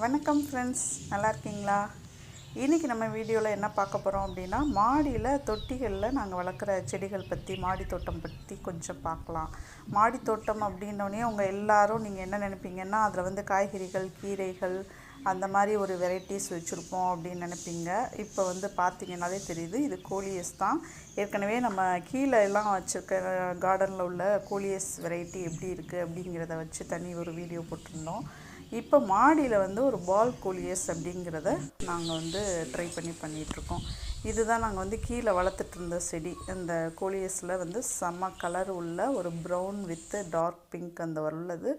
வணக்கம் ஃப்ரெண்ட்ஸ், நல்லா இருக்கீங்களா? இன்றைக்கி நம்ம வீடியோவில் என்ன பார்க்க போகிறோம் அப்படின்னா, மாடியில் தொட்டிகளில் நாங்கள் வளர்க்குற செடிகள் பற்றி, மாடி தோட்டம் பற்றி கொஞ்சம் பார்க்கலாம். மாடி தோட்டம் அப்படின்னோடனே உங்கள் எல்லோரும் நீங்கள் என்ன நினைப்பீங்கன்னா, அதில் வந்து காய்கறிகள், கீரைகள் அந்த மாதிரி ஒரு வெரைட்டிஸ் வச்சுருப்போம் அப்படின்னு நினைப்பீங்க. இப்போ வந்து பார்த்திங்கனாலே தெரியுது, இது கோலியஸ் தான். ஏற்கனவே நம்ம கீழே எல்லாம் வச்சுருக்க கார்டனில் உள்ள கோலியஸ் வெரைட்டி எப்படி இருக்குது அப்படிங்கிறத வச்சு தனி ஒரு வீடியோ போட்டிருந்தோம். இப்போ மாடியில் வந்து ஒரு பால் கோலியஸ் அப்படிங்கிறத நாங்கள் வந்து ட்ரை பண்ணிகிட்ருக்கோம். இதுதான் நாங்கள் வந்து கீழே வளர்த்துட்டு இருந்த செடி. இந்த கோலியஸில் வந்து செம்ம கலர் உள்ள ஒரு ப்ரௌன் வித்து டார்க் பிங்க் அந்த உள்ளது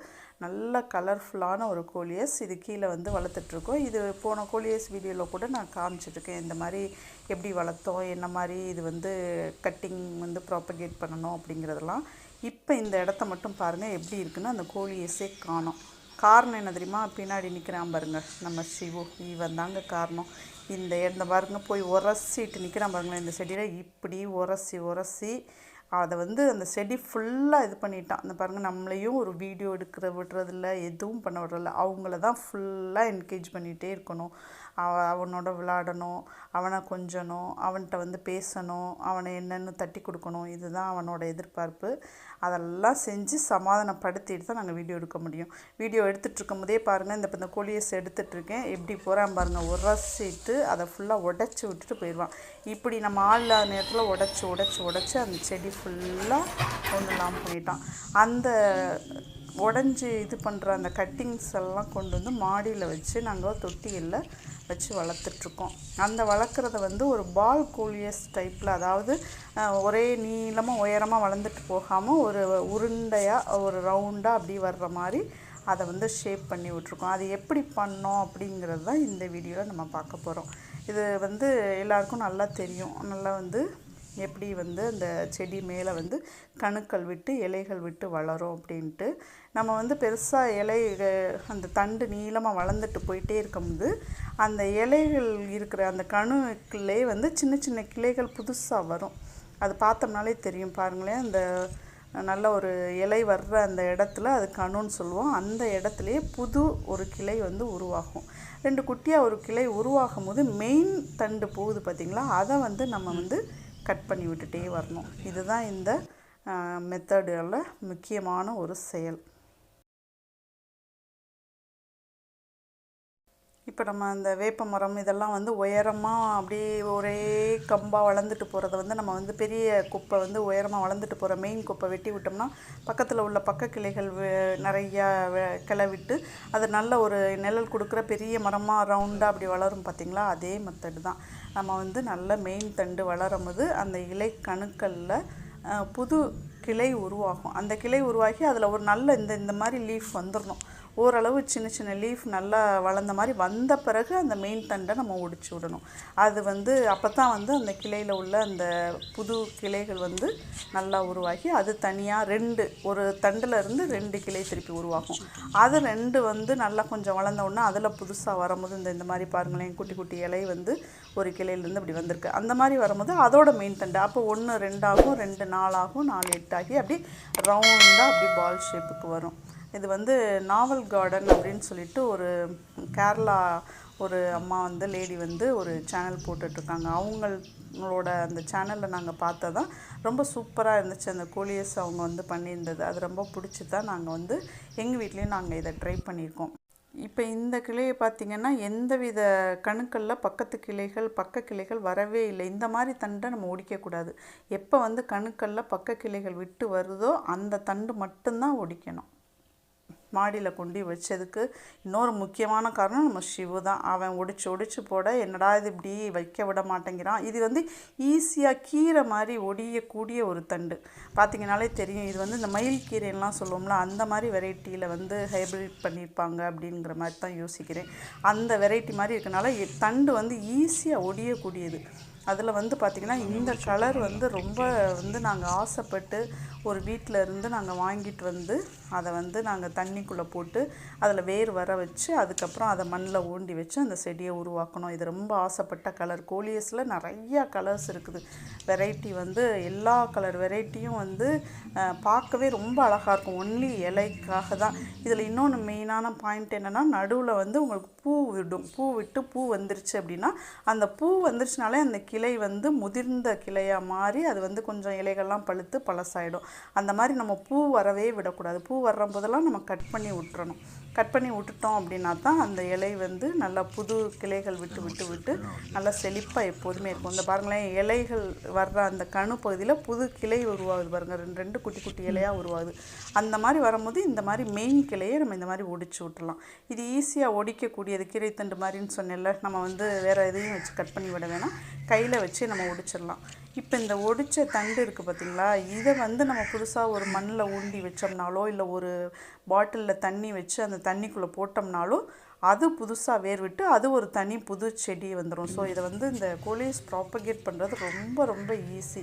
நல்ல கலர்ஃபுல்லான ஒரு கோலியஸ். இது கீழே வந்து வளர்த்துட்ருக்கோம். இது போன கோலியஸ் வீடியோவில் கூட நான் காமிச்சிட்ருக்கேன், இந்த மாதிரி எப்படி வளர்த்தோம், என்ன மாதிரி இது வந்து கட்டிங் வந்து ப்ராப்பகேட் பண்ணணும் அப்படிங்கிறதெல்லாம். இப்போ இந்த இடத்த மட்டும் பாருங்கள் எப்படி இருக்குன்னு. அந்த கோலியஸே காணோம். காரணம் என்ன தெரியுமா? பின்னாடி நிற்கிறான் பாருங்க நம்ம சிவு, இவன் தாங்க காரணம். இந்த பாருங்க போய் உரசிட்டு நிற்கிறான் பாருங்களேன். இந்த செடியில் இப்படி உரசி அதை வந்து அந்த செடி ஃபுல்லாக இது பண்ணிட்டான். அந்த பாருங்கள், நம்மளையும் ஒரு வீடியோ விடுறதில்ல, எதுவும் பண்ண விடுறதில்ல. அவங்கள தான் ஃபுல்லாக என்கேஜ் பண்ணிகிட்டே இருக்கணும். அவனோட விளையாடணும், அவனை கொஞ்சணும், அவன்கிட்ட வந்து பேசணும், அவனை என்னென்னு தட்டி கொடுக்கணும். இதுதான் அவனோட எதிர்பார்ப்பு. அதெல்லாம் செஞ்சு சமாதானப்படுத்திட்டு தான் நாங்கள் வீடியோ எடுக்க முடியும். வீடியோ எடுத்துகிட்ருக்கும் போதே பாருங்கள், இந்த கோலியஸ் எடுத்துகிட்ருக்கேன், எப்படி போகிறான் பாருங்கள். உரசிட்டு அதை ஃபுல்லாக உடச்சி விட்டுட்டு போயிடுவான். இப்படி நம்ம ஆள் இல்லாத நேரத்தில் உடச்சி அந்த செடி ஃபுல்லாக ஒன்றும் இல்லாமல் பண்ணிட்டான். அந்த உடஞ்சி இது பண்ணுற அந்த கட்டிங்ஸ் எல்லாம் கொண்டு வந்து மாடியில் வச்சு நாங்கள் தொட்டிகளில் வச்சு வளர்த்துட்ருக்கோம். அந்த வளர்க்குறத வந்து ஒரு பால் கோலியஸ் டைப்பில், அதாவது ஒரே நீளமாக உயரமாக வளர்ந்துட்டு போகாமல் ஒரு உருண்டையாக ஒரு ரவுண்டாக அப்படி வர்ற மாதிரி அதை வந்து ஷேப் பண்ணி விட்ருக்கோம். அது எப்படி பண்ணோம் அப்படிங்கிறது தான் இந்த வீடியோவில் நம்ம பார்க்க போகிறோம். இது வந்து எல்லாருக்கும் நல்லா தெரியும். நல்லா வந்து எப்படி வந்து அந்த செடி மேலே வந்து கணுக்கள் விட்டு இலைகள் விட்டு வளரும் அப்படின்ட்டு. நம்ம வந்து பெருசாக இலை அந்த தண்டு நீளமாக வளர்ந்துட்டு போயிட்டே இருக்கும்போது அந்த இலைகள் இருக்கிற அந்த கணுக்குள்ளே வந்து சின்ன சின்ன கிளைகள் புதுசாக வரும். அது பார்த்தோம்னாலே தெரியும் பாருங்களேன். அந்த நல்ல ஒரு இலை வர்ற அந்த இடத்துல அது கணுன்னு சொல்லுவோம். அந்த இடத்துலையே புது ஒரு கிளை வந்து உருவாகும். 2 குட்டியாக ஒரு கிளை உருவாகும் போது மெயின் தண்டு போகுது பார்த்திங்களா, அதை வந்து நம்ம வந்து கட் பண்ணி விட்டுட்டே வரணும். இதுதான் இந்த மெத்தடில் முக்கியமான ஒரு செயல். இப்போ நம்ம அந்த வேப்ப மரம் இதெல்லாம் வந்து உயரமாக அப்படியே ஒரே கம்பாக வளர்ந்துட்டு போகிறத வந்து நம்ம வந்து பெரிய குப்பை வந்து உயரமாக வளர்ந்துட்டு போகிற மெயின் குப்பை வெட்டி விட்டோம்னா பக்கத்தில் உள்ள பக்க கிளைகள் நிறையா கிளவிட்டு அது நல்ல ஒரு நிழல் கொடுக்குற பெரிய மரமாக ரவுண்டாக அப்படி வளரும் பார்த்திங்களா. அதே மெத்தடு தான். நம்ம வந்து நல்ல மெயின் தண்டு வளரும் போது அந்த இலை கணுக்களில் புது கிளை உருவாகும். அந்த கிளை உருவாகி அதில் ஒரு நல்ல இந்த மாதிரி லீஃப் வந்துடணும். ஓரளவு சின்ன சின்ன லீஃப் நல்லா வளர்ந்த மாதிரி வந்த பிறகு அந்த மெயின் தண்டை நம்ம ஒடிச்சு விடணும். அது வந்து அப்போ தான் வந்து அந்த கிளையில் உள்ள அந்த புது கிளைகள் வந்து நல்லா உருவாகி அது தனியாக ஒரு தண்டில் இருந்து 2 கிளை திருப்பி உருவாகும். அது 2 வந்து நல்லா கொஞ்சம் வளர்ந்த உடனே அதில் புதுசாக வரும்போது இந்த மாதிரி பாருங்களேன், குட்டி குட்டி இலை வந்து ஒரு கிளையிலேருந்து அப்படி வந்திருக்கு. அந்த மாதிரி வரும்போது அதோட மெயின் தண்டு அப்போ 1 2 ஆகும், 2 4 ஆகும், 4 8 ஆகி அப்படி ரவுண்டாக அப்படி பால் ஷேப்புக்கு வரும். இது வந்து நாவல் கார்டன் அப்படின்னு சொல்லிட்டு ஒரு கேரளா ஒரு அம்மா வந்து லேடி வந்து ஒரு சேனல் போட்டுட்ருக்காங்க. அவங்களோட அந்த சேனலில் நாங்கள் பார்த்ததான் ரொம்ப சூப்பராக இருந்துச்சு. அந்த கோலியஸ் அவங்க வந்து பண்ணியிருந்தது அது ரொம்ப பிடிச்சி தான் நாங்கள் வந்து எங்கள் வீட்லேயும் நாங்கள் இதை ட்ரை பண்ணியிருக்கோம். இப்போ இந்த கிளையை பார்த்திங்கன்னா எந்தவித கணுக்களில் பக்க கிளைகள் வரவே இல்லை. இந்த மாதிரி தண்டை நம்ம ஒடிக்கக்கூடாது. எப்போ வந்து கணுக்களில் பக்க கிளைகள் விட்டு வருதோ அந்த தண்டு மட்டும்தான் ஒடிக்கணும். மாடியில் கொண்டு வச்சதுக்கு இன்னொரு முக்கியமான காரணம் நம்ம சிவு தான். அவன் ஒடிச்சு போட என்னடா இது இப்படி வைக்க விட மாட்டேங்கிறான். இது வந்து ஈஸியாக கீரை மாதிரி ஒடியக்கூடிய ஒரு தண்டு பார்த்திங்கனாலே தெரியும். இது வந்து இந்த மயில் கீரைலாம் சொல்லுவோம்ல, அந்த மாதிரி வெரைட்டியில் வந்து ஹைப்ரிட் பண்ணியிருப்பாங்க அப்படிங்கிற மாதிரி தான் யோசிக்கிறேன். அந்த வெரைட்டி மாதிரி இருக்கனால தண்டு வந்து ஈஸியாக ஒடியக்கூடியது. அதில் வந்து பார்த்திங்கன்னா இந்த கலர் வந்து ரொம்ப வந்து நாங்கள் ஆசைப்பட்டு ஒரு வீட்டில் இருந்து நாங்கள் வாங்கிட்டு வந்து அதை வந்து நாங்கள் தண்ணிக்குள்ளே போட்டு அதில் வேர் வர வச்சு அதுக்கப்புறம் அதை மண்ணில் ஊண்டி வச்சு அந்த செடியை உருவாக்கணும். இது ரொம்ப ஆசைப்பட்ட கலர். கோலியஸில் நிறையா கலர்ஸ் இருக்குது. வெரைட்டி வந்து எல்லா கலர் வெரைட்டியும் வந்து பார்க்கவே ரொம்ப அழகாக இருக்கும். ஒன்லி இலைக்காக தான். இதில் இன்னொன்று மெயினான பாயிண்ட் என்னென்னா, நடுவில் வந்து உங்களுக்கு பூ விடும். பூ வந்துருச்சு அப்படின்னா, அந்த பூ வந்துருச்சுனாலே அந்த கிளை வந்து முதிர்ந்த கிளையாக மாறி அது வந்து கொஞ்சம் இலைகள்லாம் பழுத்து பழசாயிடும். அந்த மாதிரி நம்ம பூ வரவே விடக்கூடாது. பூ வர்ற போதெல்லாம் நம்ம கட் பண்ணி விட்டுறணும். கட் பண்ணி விட்டுட்டோம் அப்படின்னா தான் அந்த இலை வந்து நல்லா புது கிளைகள் விட்டு நல்லா செழிப்பாக எப்போதுமே இருக்கும். இந்த பாருங்களேன், இலைகள் வர்ற அந்த கணு பகுதியில் புது கிளை உருவாகுது பாருங்கள். ரெண்டு குட்டி குட்டி இலையாக உருவாகுது. அந்த மாதிரி வரும்போது இந்த மாதிரி மெயின் கிளையை நம்ம இந்த மாதிரி ஒடிச்சு விட்டுறலாம். இது ஈஸியாக ஒடிக்கக்கூடியது. கீரைத்தண்டு மாதிரின்னு சொன்னேன்ல, நம்ம வந்து வேறு எதையும் வச்சு கட் பண்ணி விட வேணாம், கையில் வச்சு நம்ம ஒடிச்சிடலாம். இப்போ இந்த ஒடிச்ச தண்டு இருக்குது பார்த்திங்களா, இதை வந்து நம்ம புதுசாக ஒரு மண்ணில் ஊண்டி வச்சோம்னாலோ இல்லை ஒரு பாட்டிலில் தண்ணி வச்சு அந்த தண்ணிக்குள்ளே போட்டோம்னாலோ அது புதுசாக வேர் விட்டு அது ஒரு தனி புது செடி வந்துடும். ஸோ இதை வந்து இந்த கோலியஸ் ப்ராப்பகேட் பண்ணுறது ரொம்ப ரொம்ப ஈஸி.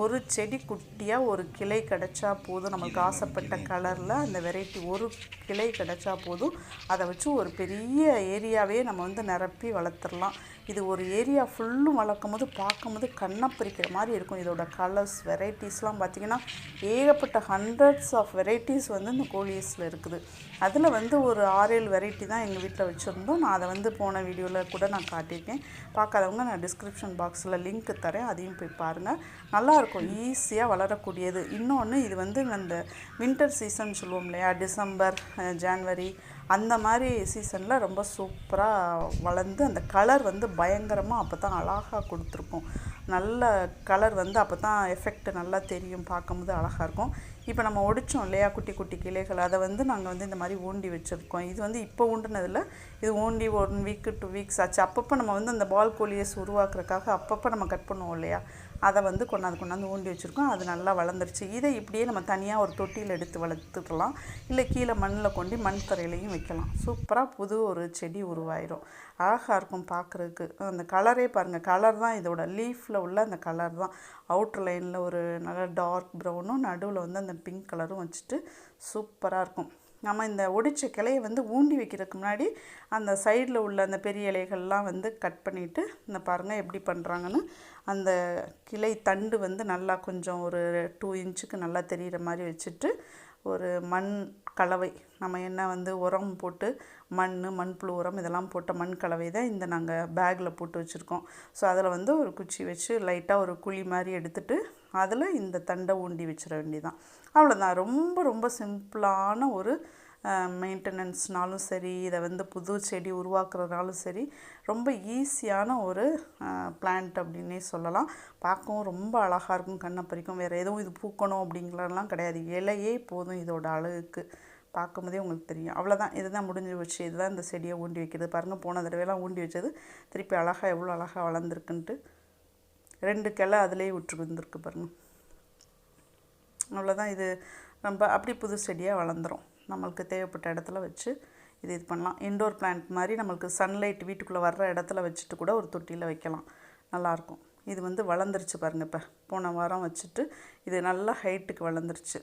ஒரு செடி குட்டியாக ஒரு கிளை கிடச்சா போதும். நம்மளுக்கு ஆசைப்பட்ட கலரில் அந்த வெரைட்டி ஒரு கிளை கிடச்சா போதும். அதை வச்சு ஒரு பெரிய ஏரியாவே நம்ம வந்து நிரப்பி வளர்த்துடலாம். இது ஒரு ஏரியா ஃபுல்லும் வளர்க்கும் போது பார்க்கும்போது கண்ணை பறிக்கிற மாதிரி இருக்கும். இதோட கலர்ஸ் வெரைட்டிஸ்லாம் பார்த்திங்கன்னா ஏகப்பட்ட ஹண்ட்ரட்ஸ் ஆஃப் வெரைட்டிஸ் வந்து இந்த கோலியஸில் இருக்குது. அதில் வந்து ஒரு 6-7 வெரைட்டி தான் எங்கள் வீட்டில் வச்சுருந்தோம். நான் அதை வந்து போன வீடியோவில் கூட நான் காட்டியிருக்கேன். பார்க்காதவங்க நான் டிஸ்கிரிப்ஷன் பாக்ஸில் லிங்க் தரேன், அதையும் போய் பாருங்கள். நல்லாயிருக்கும், ஈஸியாக வளரக்கூடியது. இன்னொன்று, இது வந்து இந்த வின்டர் சீசன் சொல்லுவோம் இல்லையா, டிசம்பர் ஜான்வரி அந்த மாதிரி சீசனில் ரொம்ப சூப்பராக வளர்ந்து அந்த கலர் வந்து பயங்கரமாக அப்போ தான் அழகாக கொடுத்துருக்கும். நல்ல கலர் வந்து அப்போ தான் எஃபெக்ட் நல்லா தெரியும், பார்க்கும்போது அழகாக இருக்கும். இப்போ நம்ம ஒடிச்சோம் இல்லையா குட்டி குட்டி கிளைகள், அதை வந்து நாங்கள் வந்து இந்த மாதிரி ஊண்டி வச்சுருக்கோம். இது வந்து இப்போ ஊண்டினதில் இது ஊண்டி 1 வீக் 2 வீக்ஸ் ஆச்சு. அப்பப்போ நம்ம வந்து அந்த பால் கோலியஸ் உருவாக்குறதுக்காக அப்பப்போ நம்ம கட் பண்ணுவோம் இல்லையா, அதை வந்து கொண்டாந்து ஊண்டி வச்சுருக்கோம். அது நல்லா வளர்ந்துருச்சு. இதை இப்படியே நம்ம தனியாக ஒரு தொட்டியில் எடுத்து வளர்த்துக்கலாம், இல்லை கீழே மண்ணில் கொண்டு மண் தரையிலையும் வைக்கலாம். சூப்பராக புது ஒரு செடி உருவாயிரும். அழகாக இருக்கும் பார்க்குறதுக்கு. அந்த கலரே பாருங்கள், கலர் தான் இதோட லீஃபில் உள்ள அந்த கலர் தான். அவுட்ரு லைனில் ஒரு நல்ல டார்க் ப்ரௌனும் நடுவில் வந்து அந்த பிங்க் கலரும் வச்சுட்டு சூப்பராக இருக்கும். நம்ம இந்த ஒடிச்ச கிளையை வந்து ஊண்டி வைக்கிறதுக்கு முன்னாடி அந்த சைடில் உள்ள அந்த பெரிய இலைகள்லாம் வந்து கட் பண்ணிவிட்டு, இந்த பாருங்கள் எப்படி பண்ணுறாங்கன்னு. அந்த கிளை தண்டு வந்து நல்லா கொஞ்சம் ஒரு 2 இன்ச்சுக்கு நல்லா தெரிகிற மாதிரி வச்சுட்டு, ஒரு மண் கலவை நம்ம என்ன வந்து உரம் போட்டு மண்புழு உரம் இதெல்லாம் போட்ட மண் கலவை தான் இந்த நாங்கள் பேக்கில் போட்டு வச்சுருக்கோம். ஸோ அதில் வந்து ஒரு குச்சி வச்சு லைட்டாக ஒரு குழி மாதிரி எடுத்துகிட்டு அதில் இந்த தண்டை ஊண்டி வச்சிட வேண்டியதான். அவ்வளோதான். ரொம்ப ரொம்ப சிம்பிளான ஒரு மெயின்டெனன்ஸ்னாலும் சரி, இதை வந்து புது செடி உருவாக்குறதுனாலும் சரி, ரொம்ப ஈஸியான ஒரு பிளான்ட் அப்படின்னே சொல்லலாம். பார்க்கவும் ரொம்ப அழகாக இருக்கும், கண்ணை பறிக்கும். வேறு எதுவும் இது பூக்கணும் அப்படிங்கிறதெல்லாம் கிடையாது. இலையே போதும் இதோட அழகுக்கு. பார்க்கும்போதே உங்களுக்கு தெரியும். அவ்வளோதான், இதுதான் முடிஞ்சு வச்சு. இதுதான் இந்த செடியை ஊண்டி வைக்கிறது. பாருங்கள், போன தடவைலாம் ஊண்டி வச்சது திருப்பி அழகாக எவ்வளோ அழகாக வளர்ந்துருக்குன்ட்டு 2 கிளை அதிலே விட்டு வந்துருக்கு பாருங்கள். அவ்வளோதான். இது ரொம்ப அப்படி புது செடியாக வளர்ந்துடும். நம்மளுக்கு தேவைப்பட்ட இடத்துல வச்சு இது பண்ணலாம். இன்டோர் பிளான்ட் மாதிரி நம்மளுக்கு சன்லைட் வீட்டுக்குள்ளே வர்ற இடத்துல வச்சுட்டு கூட ஒரு தொட்டியில் வைக்கலாம். நல்லாயிருக்கும். இது வந்து வளர்ந்துருச்சு பாருங்கள். இப்போ போன வாரம் வச்சுட்டு இது நல்லா ஹைட்டுக்கு வளர்ந்துருச்சு.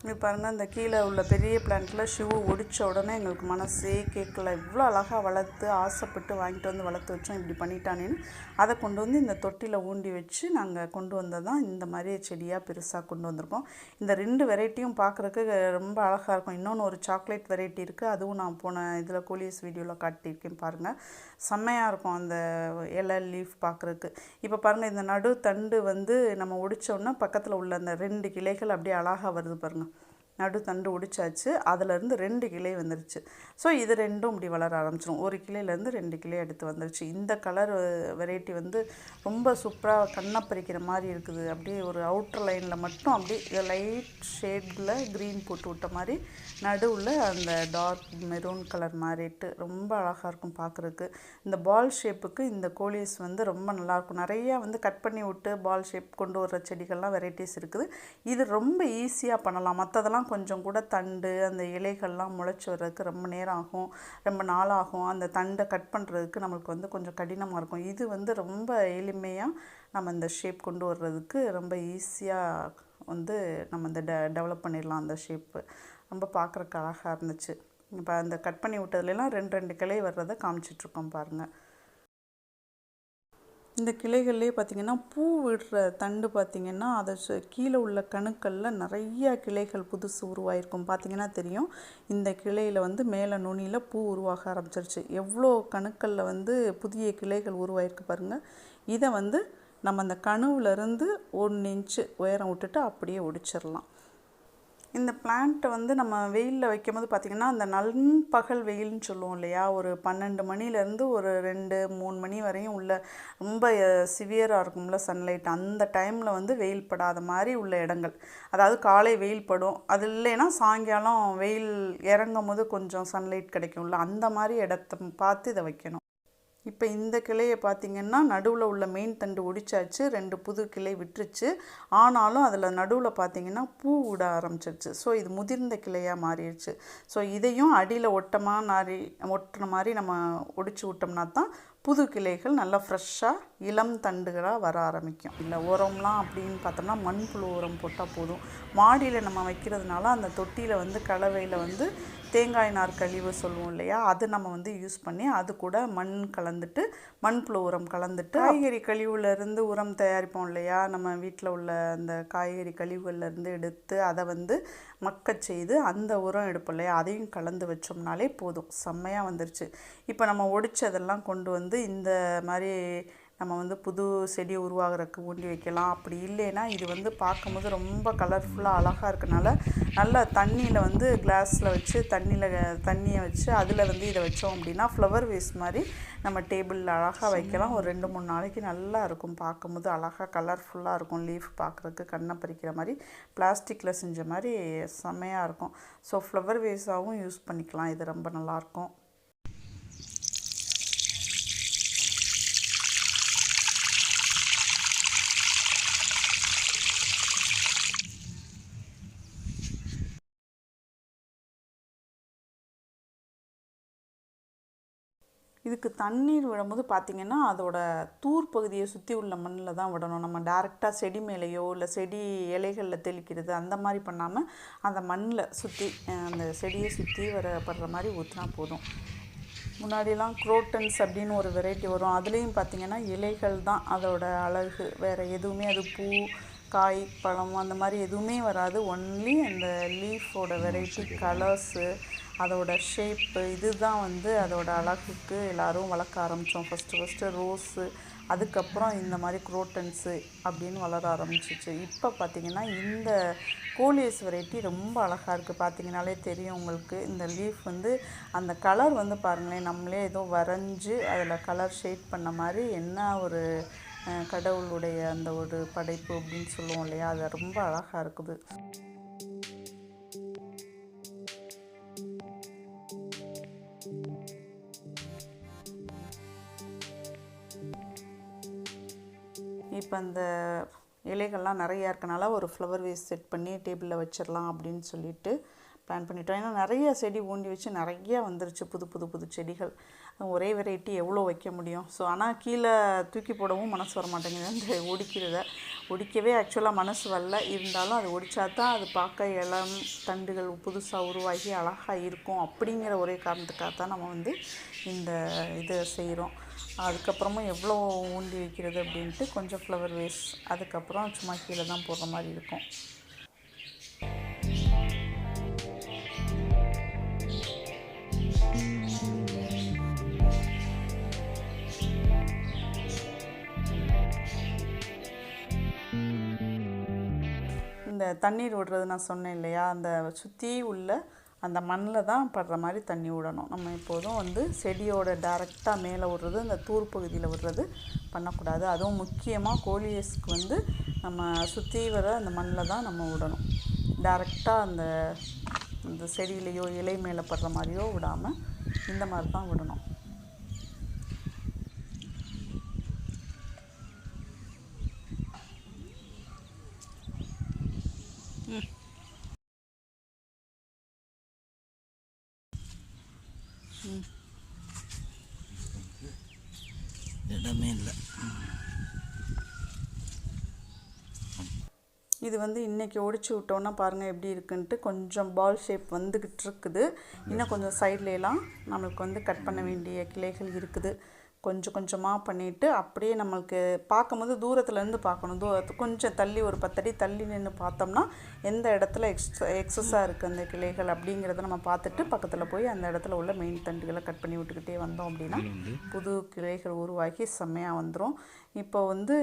இது பாருங்கள், இந்த கீழே உள்ள பெரிய பிளான்ட்டில் ஷூ ஒடித்த உடனே எங்களுக்கு மனசே கேட்கல. இவ்வளோ அழகாக வளர்த்து ஆசைப்பட்டு வாங்கிட்டு வந்து வளர்த்து வச்சோம், இப்படி பண்ணிட்டானேன்னு அதை கொண்டு வந்து இந்த தொட்டியில் ஊண்டி வச்சு நாங்கள் கொண்டு வந்தது தான் இந்த மாதிரி செடியாக பெருசாக கொண்டு வந்திருக்கோம். இந்த 2 வெரைட்டியும் பார்க்குறதுக்கு ரொம்ப அழகாக இருக்கும். இன்னொன்று ஒரு சாக்லேட் வெரைட்டி இருக்குது, அதுவும் நான் போன இதில் கோலியஸ் வீடியோவில் காட்டியிருக்கேன் பாருங்கள். செம்மையாக இருக்கும் அந்த இலை லீஃப் பார்க்குறதுக்கு. இப்போ பாருங்கள், இந்த நடு தண்டு வந்து நம்ம ஒடித்தோன்னா பக்கத்தில் உள்ள அந்த 2 கிளைகள் அப்படியே அழகாக வருது பாருங்கள். நடு தண்டு ஒடிச்சாச்சு. அதிலேருந்து 2 கிளை வந்துருச்சு. ஸோ இது ரெண்டும் இப்படி வளர ஆரம்பிச்சிடும். ஒரு கிளையிலேருந்து 2 கிளை எடுத்து வந்துருச்சு. இந்த கலர் வெரைட்டி வந்து ரொம்ப சூப்பராக கண்ணை பறிக்கிற மாதிரி இருக்குது. அப்படியே ஒரு அவுட்டர் லைனில் மட்டும் அப்படியே லைட் ஷேடில் க்ரீன் போட்டு விட்ட மாதிரி, நடுவில் அந்த டார்க் மெரூன் கலர் மாதிரிட்டு ரொம்ப அழகாக இருக்கும் பார்க்குறதுக்கு. இந்த பால் ஷேப்புக்கு இந்த கோலியஸ் வந்து ரொம்ப நல்லாயிருக்கும். நிறையா வந்து கட் பண்ணி விட்டு பால் ஷேப் கொண்டு வர்ற செடிகள்லாம் வெரைட்டிஸ் இருக்குது. இது ரொம்ப ஈஸியாக பண்ணலாம். மற்றதெல்லாம் கொஞ்சம் கூட தண்டு அந்த இலைகள்லாம் முளைச்சி வர்றதுக்கு ரொம்ப நேரம் ஆகும், ரொம்ப நாளாகும். அந்த தண்டை கட் பண்ணுறதுக்கு நம்மளுக்கு வந்து கொஞ்சம் கடினமாக இருக்கும். இது வந்து ரொம்ப எளிமையாக நம்ம இந்த ஷேப் கொண்டு வர்றதுக்கு ரொம்ப ஈஸியாக வந்து நம்ம இந்த டெவலப் பண்ணிடலாம். அந்த ஷேப்பு ரொம்ப பார்க்குறக்கு அழகாக இருந்துச்சு. இப்போ அந்த கட் பண்ணி விட்டதுலாம் 2 கிளை வர்றதை காமிச்சிட்ருக்கோம் பாருங்கள். இந்த கிளைகள்லேயே பார்த்திங்கன்னா பூ விடுற தண்டு பார்த்திங்கன்னா அதை கீழே உள்ள கணுக்களில் நிறையா கிளைகள் புதுசு உருவாயிருக்கும். பார்த்திங்கன்னா தெரியும், இந்த கிளையில் வந்து மேலே நுனியில் பூ உருவாக ஆரம்பிச்சிருச்சு. எவ்வளோ கணுக்களில் வந்து புதிய கிளைகள் உருவாயிருக்கு பாருங்கள். இதை வந்து நம்ம அந்த கணுவிலேருந்து 1 இன்ச்சு உயரம் விட்டுட்டு அப்படியே ஒடிச்சிடலாம். இந்த பிளான்ட்டை வந்து நம்ம வெயிலில் வைக்கும்போது பார்த்திங்கன்னா அந்த நண்பகல் வெயில்னு சொல்லுவோம் இல்லையா, ஒரு 12 மணிலேருந்து ஒரு 2-3 மணி வரையும் உள்ள ரொம்ப சிவியராக இருக்கும்ல சன்லைட், அந்த டைமில் வந்து வெயில் படாத மாதிரி உள்ள இடங்கள், அதாவது காலை வெயில் படும், அது இல்லைன்னா சாயங்காலம் வெயில் இறங்கும் போது கொஞ்சம் சன்லைட் கிடைக்கும்ல, அந்த மாதிரி இடத்த பார்த்து இதை வைக்கணும். இப்போ இந்த கிளையை பார்த்திங்கன்னா நடுவில் உள்ள மெயின் தண்டு ஒடிச்சாச்சு, 2 புது கிளை விட்டுருச்சு. ஆனாலும் அதில் நடுவில் பார்த்திங்கன்னா பூ விட ஆரம்பிச்சிருச்சு. ஸோ இது முதிர்ந்த கிளையாக மாறிடுச்சு. ஸோ இதையும் அடியில் ஒட்டுற மாதிரி நம்ம ஒடிச்சு விட்டோம்னா தான் புது கிளைகள் நல்லா ஃப்ரெஷ்ஷாக இளம் தண்டுகளாக வர ஆரம்பிக்கும். இல்லை உரம்லாம் அப்படின்னு பார்த்தோம்னா மண்புழு உரம் போட்டால் போதும். மாடியில் நம்ம வைக்கிறதுனால அந்த தொட்டியில் வந்து கலவையில் வந்து தேங்காய் நார் கழிவு சொல்லுவோம் இல்லையா, அது நம்ம வந்து யூஸ் பண்ணி அது கூட மண் கலந்துட்டு மண்புழு உரம் கலந்துட்டு காய்கறி கழிவுலேருந்து உரம் தயாரிப்போம் இல்லையா, நம்ம வீட்டில் உள்ள அந்த காய்கறி கழிவுகள்லேருந்து எடுத்து அதை வந்து மக்க செய்து அந்த உரம் எடுப்போம் இல்லையா, அதையும் கலந்து வச்சோம்னாலே போதும், செம்மையாக வந்துருச்சு. இப்போ நம்ம ஒடிச்சதெல்லாம் கொண்டு வந்து இந்த மாதிரி நம்ம வந்து புது செடி உருவாகிறதுக்கு ஊண்டி வைக்கலாம். அப்படி இல்லைன்னா இது வந்து பார்க்கும்போது ரொம்ப கலர்ஃபுல்லாக அழகாக இருக்கனால நல்லா தண்ணியில் வந்து கிளாஸில் வச்சு தண்ணியை வச்சு அதில் வந்து இதை வச்சோம் அப்படின்னா ஃப்ளவர் வேஸ் மாதிரி நம்ம டேபிளில் அழகாக வைக்கலாம். ஒரு 2-3 நாளைக்கு நல்லா இருக்கும். பார்க்கும்போது அழகாக கலர்ஃபுல்லாக இருக்கும். லீஃப் பார்க்குறதுக்கு கண்ணை பறிக்கிற மாதிரி பிளாஸ்டிக்கில் செஞ்ச மாதிரி செம்மையாக இருக்கும். ஸோ ஃப்ளவர் வேஸாகவும் யூஸ் பண்ணிக்கலாம். இது ரொம்ப நல்லாயிருக்கும். இதுக்கு தண்ணீர் விடும்போது பார்த்திங்கன்னா அதோட தூர் பகுதியை சுற்றி உள்ள மண்ணில் தான் விடணும். நம்ம டேரெக்டாக செடி மேலேயோ இல்லை செடி இலைகளில் தெளிக்கிறது அந்த மாதிரி பண்ணாமல் அந்த மண்ணில் சுற்றி அந்த செடியை சுற்றி படுற மாதிரி ஊற்றினா போதும். முன்னாடிலாம் குரோட்டன்ஸ் அப்படின்னு ஒரு வெரைட்டி வரும். அதுலேயும் பார்த்திங்கன்னா இலைகள் தான் அதோட அழகு, வேறு எதுவுமே அது பூ காய் பழம் அந்த மாதிரி எதுவுமே வராது. ஒன்லி அந்த லீஃபோட வெரைட்டி கலர்ஸு அதோட ஷேப்பு இதுதான் வந்து அதோட அழகுக்கு எல்லோரும் வளர்க்க ஆரம்பித்தோம். ஃபஸ்ட்டு ரோஸு, அதுக்கப்புறம் இந்த மாதிரி குரோட்டன்ஸு அப்படின்னு வளர ஆரம்பிச்சிச்சு. இப்போ பார்த்திங்கன்னா இந்த கோலியஸ் வெரைட்டி ரொம்ப அழகாக இருக்குது. பார்த்திங்கனாலே தெரியும் உங்களுக்கு. இந்த லீஃப் வந்து அந்த கலர் வந்து பாருங்களேன், நம்மளே ஏதோ வரைஞ்சி அதில் கலர் ஷேட் பண்ண மாதிரி என்ன ஒரு கடவுளுடைய அந்த ஒரு படைப்பு அப்படின்னு சொல்லுவோம் இல்லையா, அது ரொம்ப அழகாக இருக்குது. இப்போ அந்த இலைகள்லாம் நிறையா இருக்கனால ஒரு ஃப்ளவர் வேஸ் செட் பண்ணி டேபிளில் வச்சிடலாம் அப்படின்னு சொல்லிட்டு பிளான் பண்ணிட்டோம். ஏன்னா நிறைய செடி ஊண்டி வச்சு நிறையா வந்துருச்சு புது செடிகள். ஒரே வெரைட்டி எவ்வளோ வைக்க முடியும்? ஸோ ஆனால் கீழே தூக்கி போடவும் மனசு வர மாட்டேங்குது. அந்த ஒடிக்கவே ஆக்சுவலாக மனசு வரல. இருந்தாலும் அது ஒடிச்சா தான் அது பார்க்க இளம் தண்டுகள் புதுசாக உருவாகி அழகாக இருக்கும் அப்படிங்கிற ஒரே காரணத்துக்காக தான் நம்ம வந்து இந்த இதை செய்கிறோம். அதுக்கப்புறமும் எவ்வளோ ஊண்டி வைக்கிறது அப்படின்ட்டு கொஞ்சம் ஃப்ளவர் வேஸ், அதுக்கப்புறம் சும்மா கீழே தான் போடுற மாதிரி இருக்கும். இந்த இந்த தண்ணீர் விடுறது நான் சொன்னேன் இல்லையா, அந்த சுற்றி உள்ள அந்த மண்ணில் தான் படுற மாதிரி தண்ணி விடணும். நம்ம எப்போதும் வந்து செடியோட டைரெக்டாக மேலே விடுறது, அந்த தூர் பகுதியில் விடுறது பண்ணக்கூடாது. அதுவும் முக்கியமாக கோலியஸ்க்கு வந்து நம்ம சுற்றி வர அந்த மண்ணில் தான் நம்ம விடணும். டைரெக்டாக அந்த செடியிலையோ இலை மேலே படுற மாதிரியோ விடாமல் இந்த மாதிரி தான் விடணும். இடமே இல்லை. இது வந்து இன்றைக்கி ஒடிச்சு விட்டோன்னா பாருங்கள் எப்படி இருக்குன்ட்டு கொஞ்சம் பால் ஷேப் வந்துக்கிட்டு இருக்குது. இன்னும் கொஞ்சம் சைட்லலாம் நம்மளுக்கு வந்து கட் பண்ண வேண்டிய கிளைகள் இருக்குது. கொஞ்சம் கொஞ்சமாக பண்ணிவிட்டு அப்படியே நம்மளுக்கு பார்க்கும்போது தூரத்துலேருந்து பார்க்கணும். கொஞ்சம் தள்ளி ஒரு 10 அடி தள்ளி நின்று பார்த்தோம்னா எந்த இடத்துல எக்ஸஸாக இருக்குது அந்த கிளைகள் அப்படிங்கிறத நம்ம பார்த்துட்டு பக்கத்தில் போய் அந்த இடத்துல உள்ள மெயின் தண்டுகளை கட் பண்ணி விட்டுக்கிட்டே வந்தோம் அப்படின்னா புது கிளைகள் உருவாகி செம்மையாக வந்துடும். இப்போ வந்து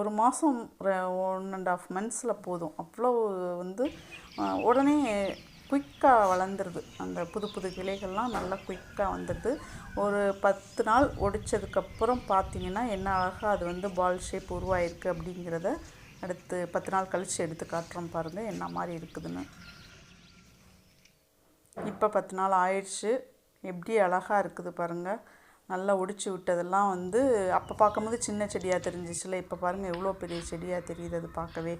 ஒரு மாதம் 1.5 months போதும். அவ்வளோ வந்து உடனே குயிக்காக வளர்ந்துருது. அந்த புது கிளைகள்லாம் நல்லா குயிக்காக வந்துடுது. ஒரு 10 நாள் ஒடிச்சதுக்கப்புறம் பார்த்திங்கன்னா என்ன அழகாக அது வந்து பால் ஷேப் உருவாயிருக்கு அப்படிங்கிறத அடுத்து 10 நாள் கழித்து எடுத்து காட்டுறோம் பாருங்கள் என்ன மாதிரி இருக்குதுன்னு. இப்போ 10 நாள் ஆயிடுச்சு. எப்படி அழகாக இருக்குது பாருங்கள். நல்லா ஒடிச்சு விட்டதெல்லாம் வந்து அப்போ பார்க்கும்போது சின்ன செடியாக தெரிஞ்சிச்சுல, இப்போ பாருங்கள் எவ்வளோ பெரிய செடியாக தெரியுது. அது பார்க்கவே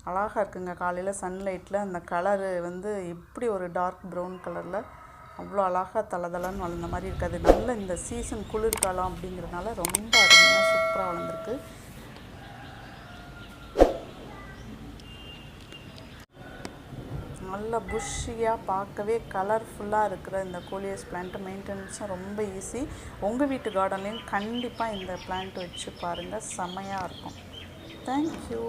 அழகாக இருக்குங்க. காலையில் சன்லைட்டில் அந்த கலரு வந்து எப்படி ஒரு டார்க் ப்ரௌன் கலரில் அவ்வளோ அழகாக தளதளன்னு வளர்ந்த மாதிரி இருக்காது. நல்ல இந்த சீசன் குளிர்காலம் அப்படிங்கிறதுனால ரொம்ப அருமையாக சூப்பராக வளர்ந்துருக்கு. நல்ல புஷ்ஷியாக பார்க்கவே கலர்ஃபுல்லாக இருக்கிற இந்த கோலியஸ் பிளான்ட்டு மெயின்டெனன்ஸும் ரொம்ப ஈஸி. உங்கள் வீட்டு கார்டன்லேயும் கண்டிப்பாக இந்த பிளான்ட் வச்சு பாருங்கள், செம்மையாக இருக்கும். தேங்க்யூ.